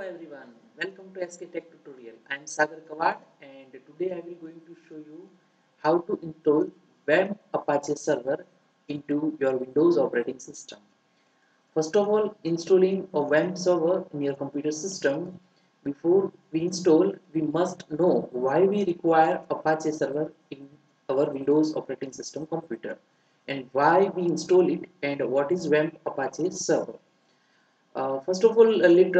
Hello everyone, welcome to SK Tech Tutorial. I am Sagar Kawad and today I will going to show you how to install Wamp Apache server into your Windows operating system. First of all, installing a Wamp server in your computer system. Before we install, we must know why we require Apache server in our Windows operating system computer and why we install it and what is Wamp Apache server. First of all, let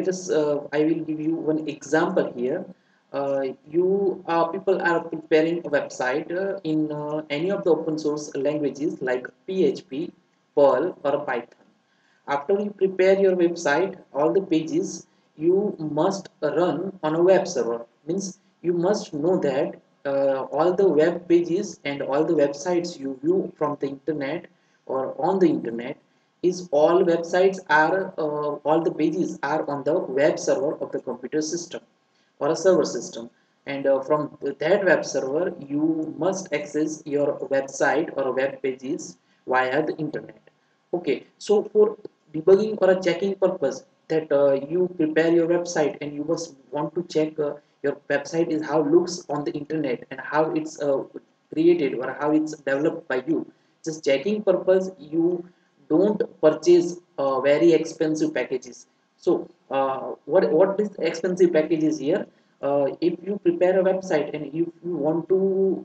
us. I will give you one example here. People are preparing a website in any of the open source languages like PHP, Perl, or Python. After you prepare your website, all the pages you must run on a web server. Means you must know that all the web pages and all the websites you view from the internet or on the internet is all websites are all the pages are on the web server of the computer system or a server system, and from that web server you must access your website or web pages via the internet. Okay, so for debugging or a checking purpose that you prepare your website and you must want to check your website is how looks on the internet and how it's created or how it's developed by you. Just checking purpose, you don't purchase very expensive packages. So what is expensive packages here? If you prepare a website and if you want to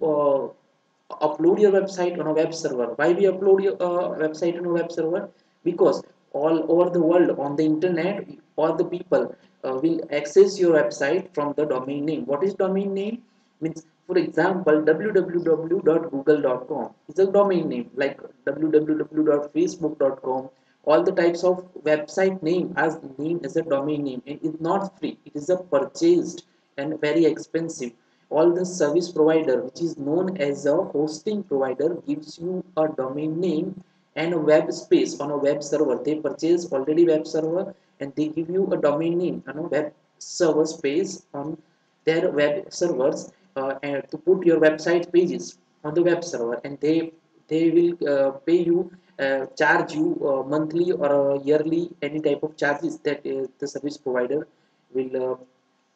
upload your website on a web server. Why we upload your website on a web server? Because all over the world on the internet, all the people will access your website from the domain name. What is domain name? Means, for example, www.google.com is a domain name, like www.facebook.com. All the types of website name as a domain name, and it's not free. It is a purchased and very expensive. All the service provider which is known as a hosting provider gives you a domain name and a web space on a web server. They purchase already web server and they give you a domain name and a web server space on their web servers, and to put your website pages on the web server, and they will pay you, charge you monthly or yearly, any type of charges that the service provider will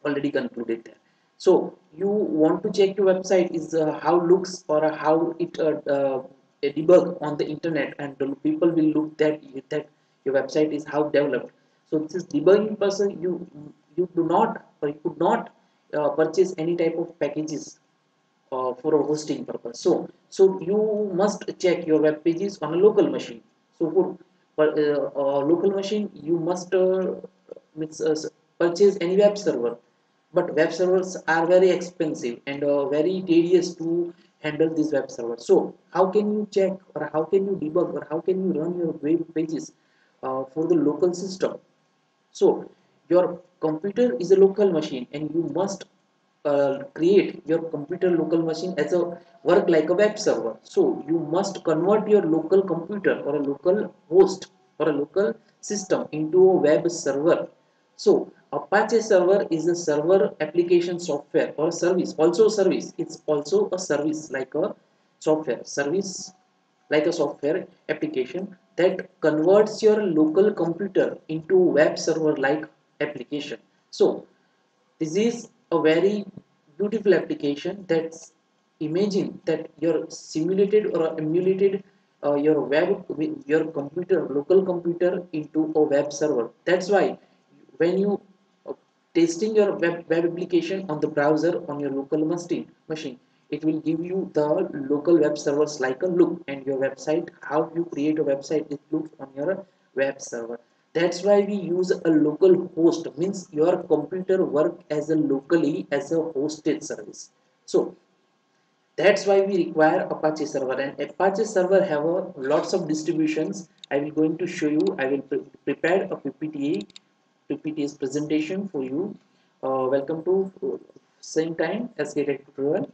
already concluded there. So you want to check your website is how looks or how it debug on the internet, and the people will look that your website is how developed. So this is debugging person. You do not or you could not purchase any type of packages for a hosting purpose. So you must check your web pages on a local machine. So for local machine, you must purchase any web server. But web servers are very expensive and very tedious to handle these web servers. So how can you check or how can you debug or how can you run your web pages for the local system? So your computer is a local machine and you must create your computer local machine as a work like a web server. So you must convert your local computer or a local host or a local system into a web server. So Apache server is a server application software or service, also service. It's also a service like a software service, like a software application that converts your local computer into web server like application. So this is a very beautiful application that's imagine that your simulated or emulated your computer local computer into a web server. That's why when you testing your web application on the browser on your local machine, it will give you the local web servers like a look, and your website, how you create a website, it looks on your web server. That's why we use a local host, means your computer work as a locally as a hosted service. So that's why we require Apache server, and Apache server have a lots of distributions. I will going to show you. I will prepare a PPT's presentation for you. Welcome to same time as Tech tutorial,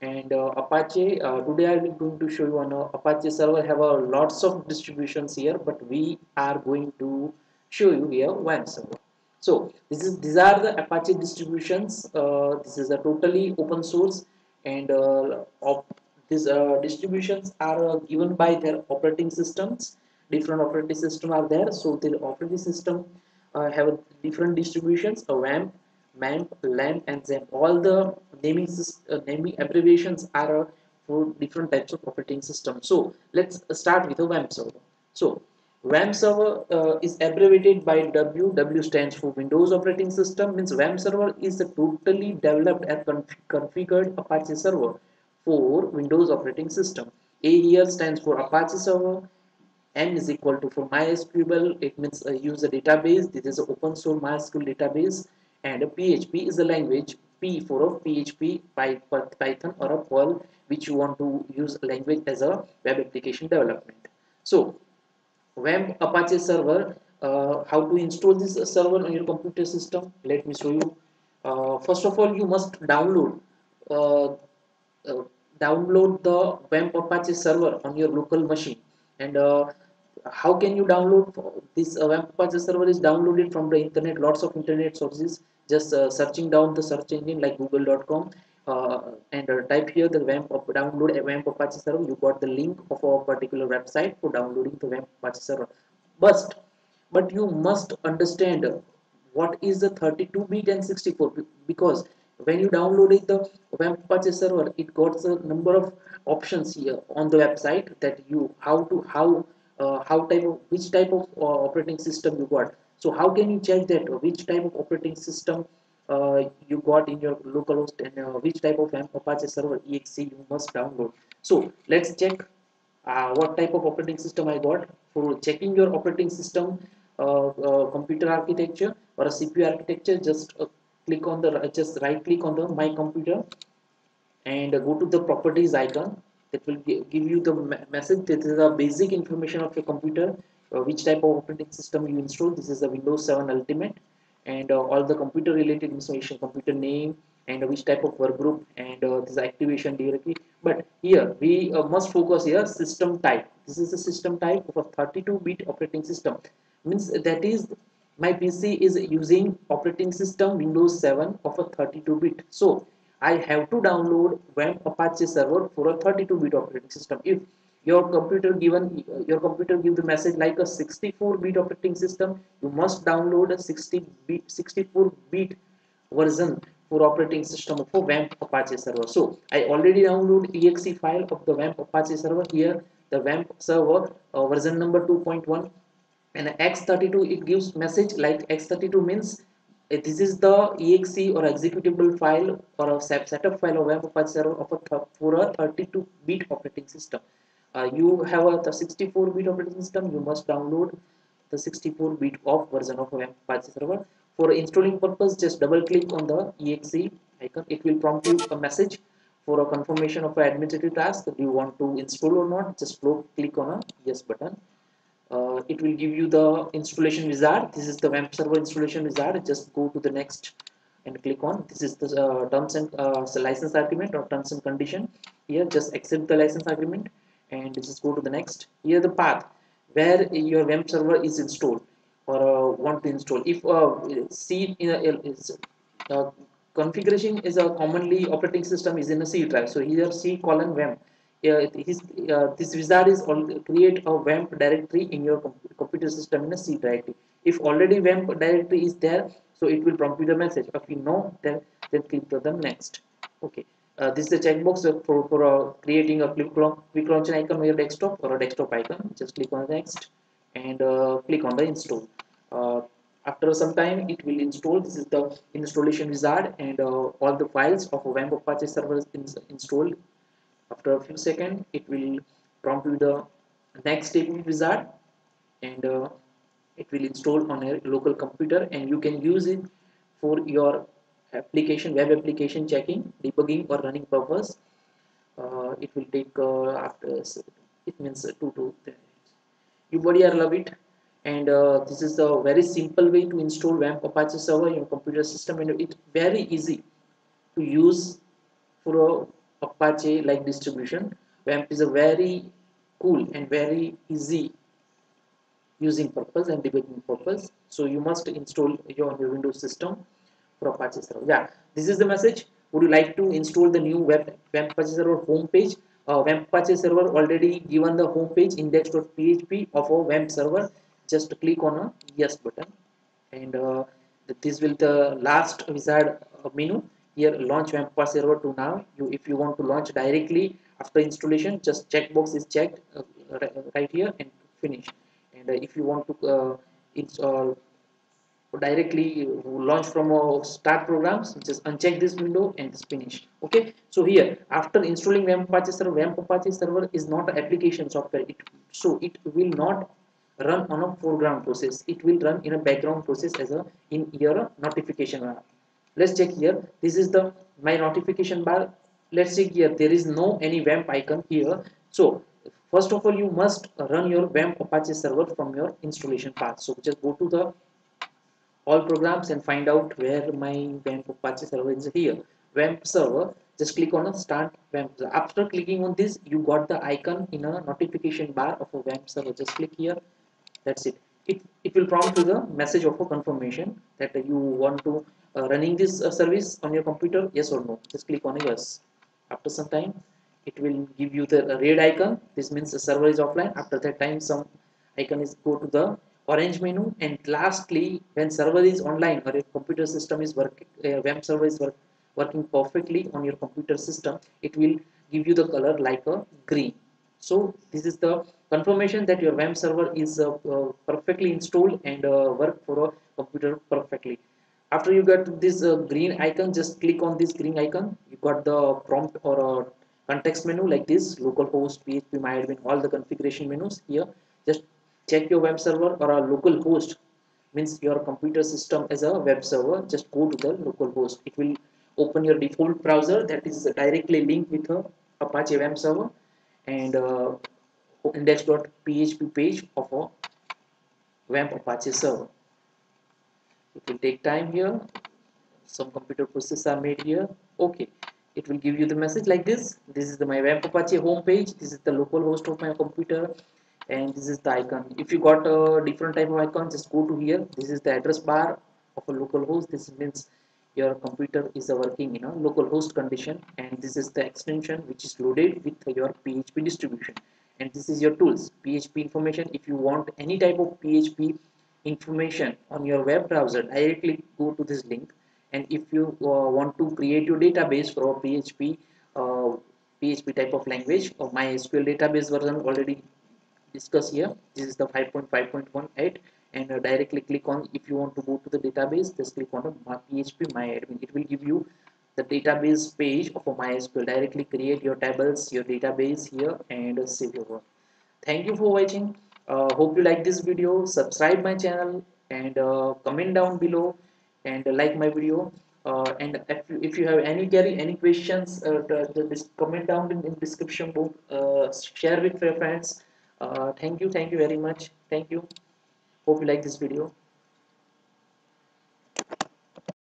and Apache. Today I will going to show you on Apache server have a lots of distributions here, but we are going to show you here one server. So these are the Apache distributions. This is a totally open source, and of these distributions are given by their operating systems. Different operating system are there. So the operating system have different distributions: a WAMP, MAMP, LAMP, and XAMPP. All the naming abbreviations are for different types of operating systems. So let's start with a WAMP server. So WAMP server is abbreviated by W. W stands for Windows Operating System. Means WAMP server is a totally developed and configured Apache server for Windows operating system. A here stands for Apache server. M is equal to for MySQL, it means a user database. This is an open source MySQL database, and a PHP is a language. P for a PHP, Python, or a Perl, which you want to use language as a web application development. So Wamp Apache server. How to install this server on your computer system? Let me show you. First of all, you must uh, uh, download the Wamp Apache server on your local machine. And how can you download this? Wamp Apache server is downloaded from the internet. Lots of internet sources. Just searching down the search engine like google.com, and type here the download a Wamp Apache server. You got the link of a particular website for downloading the Wamp Apache server. But you must understand what is the 32-bit and 64, because when you downloaded the Wamp Apache server, it got a number of options here on the website that you how type of which type of operating system you got. So how can you check that which type of operating system you got in your localhost, and which type of Apache server exe you must download? So let's check what type of operating system I got. For checking your operating system computer architecture or a CPU architecture, just click on the just right click on the my computer and go to the properties icon. That will give you the message. This is a basic information of your computer, which type of operating system you install. This is a Windows 7 Ultimate, and all the computer related information, computer name, and which type of work group, and this activation directory. But here we must focus here system type. This is the system type of a 32-bit operating system. Means that is my PC is using operating system Windows 7 of a 32-bit. So I have to download Wamp Apache server for a 32-bit operating system. If your computer give the message like a 64-bit operating system, you must download a 64-bit version for operating system for Wamp Apache server. So I already download exe file of the Wamp Apache server. Here the Wamp server version number 2.1, and x32 it gives message like x32 means this is the exe or executable file or a setup file of Wamp Apache server of for a 32-bit operating system. You have the 64-bit operating system, you must download the 64-bit of version of Wamp Apache server. For installing purpose, just double click on the exe icon. It will prompt you a message for a confirmation of an administrative task. Do you want to install or not? Just click on a yes button. It will give you the installation wizard. This is the Wamp server installation wizard. Just go to the next and click on. This is the terms and license agreement or terms and condition. Here just accept the license agreement and just go to the next. Here the path where your Wamp server is installed or want to install. If C is uh, configuration is a commonly operating system is in a C drive. So here C colon Wamp. This wizard is create a Wamp directory in your computer system in a C directory. If already Wamp directory is there, so it will prompt you the message. If you know, then click to the next. Okay. This is the checkbox for creating a quick launcher icon on your desktop or a desktop icon. Just click on next and click on the install. Uh, After some time, it will install. This is the installation wizard, and all the files of a Wamp Apache server is installed. After a few seconds, it will prompt you the next step wizard, and it will install on a local computer, and you can use it for your web application checking, debugging, or running purpose. It will take after it means 2 to 3 minutes. You body are love it, and this is a very simple way to install Wamp Apache server in your computer system, and it's very easy to use for a Apache like distribution. Wamp is a very cool and very easy using purpose and debugging purpose. So you must install your on your Windows system for Apache server. Yeah, this is the message. Would you like to install the new Wamp Apache server homepage? Wamp Apache server already given the homepage index.php of a Wamp server. Just click on a yes button. and this will the last wizard menu here. Launch Wamp Apache server to now. If you want to launch directly after installation, just checkbox is checked right here and finish. And if you want to install directly launch from start programs, just uncheck this window and just finish. Okay, so here after installing Wamp Apache server is not an application software. So it will not run on a foreground process. It will run in a background process as a in your notification bar. Let's check here. This is the my notification bar. Let's check here. There is no any Wamp icon here. So first of all, you must run your Wamp Apache server from your installation path. So just go to the all programs and find out where my Wamp Apache server is here. Wamp server, just click on a start Wamp. After clicking on this, you got the icon in a notification bar of a Wamp server. Just click here. That's it. It will prompt you the message of a confirmation that you want to running this service on your computer, yes or no. Just click on a yes. After some time, it will give you the red icon. This means the server is offline. After that time, some icon is go to the orange menu, and lastly, when server is online or your computer system is working, Wamp server is working perfectly on your computer system, it will give you the color like a green. So this is the confirmation that your Wamp server is perfectly installed and work for a computer perfectly. After you get this green icon, just click on this green icon. You got the prompt or context menu like this: localhost, PHP, myadmin, all the configuration menus here. Just check your web server or a local host, means your computer system as a web server. Just go to the local host. It will open your default browser that is directly linked with a Apache web server, and index.php page of a Wamp Apache server. It will take time here. Some computer processes are made here. Okay, it will give you the message like this. This is the my Wamp Apache home page. This is the local host of my computer, and this is the icon. If you got a different type of icon, just go to here. This is the address bar of a local host. This means your computer is working in a local host condition, and this is the extension which is loaded with your PHP distribution. And this is your tools, PHP information. If you want any type of PHP information on your web browser, directly go to this link. And if you want to create your database for a PHP type of language or MySQL database version already discussed here. This is the 5.5.18, and directly click on, if you want to go to the database, just click on the PHP myadmin. It will give you the database page of a MySQL. Directly create your tables, your database here, and save your work. Thank you for watching. Hope you like this video. Subscribe my channel and comment down below and like my video. And if you have any query, any questions, comment down in description box. Share with your friends. Thank you very much. Thank you. Hope you like this video.